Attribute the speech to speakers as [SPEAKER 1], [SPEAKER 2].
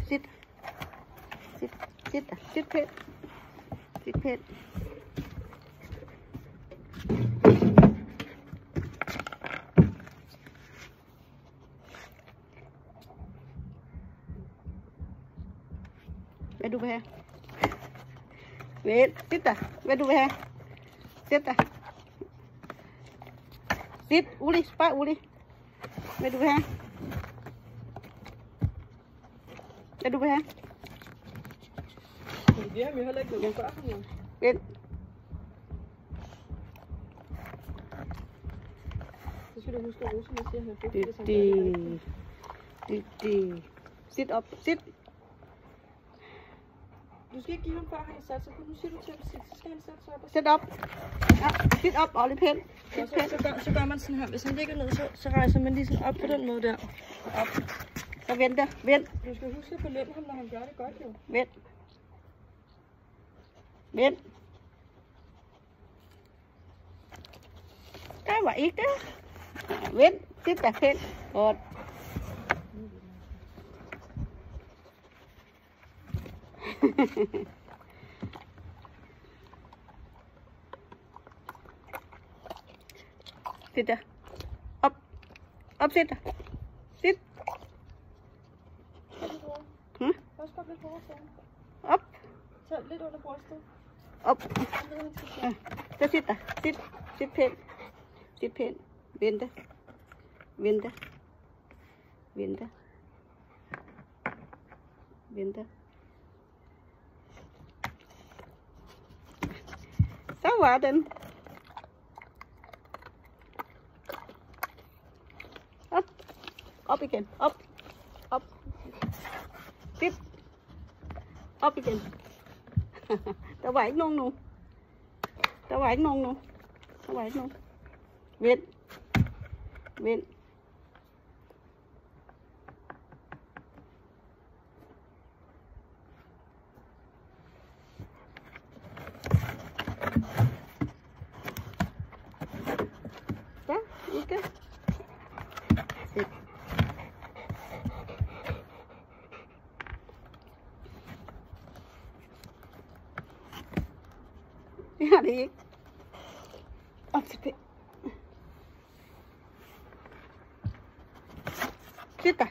[SPEAKER 1] Sit. Sit. Sit. Sit pænt. Sit pænt. Hvad du vil have? Vent, sit der. Hvad du vil have? Sæt dig. Sit, Uli, spørg Uli. Hvad du vil have? Hvad du vil have?
[SPEAKER 2] Det har vi heller ikke noget før.
[SPEAKER 1] Vent.
[SPEAKER 2] Så skal du huske at rose mig, siger han.
[SPEAKER 1] Det. Sit op. Sit.
[SPEAKER 2] Du skal ikke give ham før han sat sig på. Nu siger du til ham sit, så skal han sætte sig op.
[SPEAKER 1] Sæt op. Ja, sit op, Olli Pind.
[SPEAKER 2] Så gør man sådan her. Hvis han ligger ned, så rejser man lige sådan op på den måde der.
[SPEAKER 1] Op. Så venter. Vent.
[SPEAKER 2] Du skal huske at belønne ham, når han gør det godt jo.
[SPEAKER 1] Vent. Vent. Der var ikke det. Vent. Sit der pænt. Godt. Sit der. Op. Op, sit der. Sit. Op.
[SPEAKER 2] Tag lidt under brystet.
[SPEAKER 1] Op. Ja. Så sit der. Sit. Sit pænt. Sit pænt. Vente. Vente. Vente. Vente. Så var den. Op. Op igen. Op. Op. Sit. Op igen. Der var ikke nogen nu. Der var ikke nogen nu. Der var ikke nogen. Vent. Vent. Så, ikke? Sæt. Det har det ikke. Op til det. Sit der.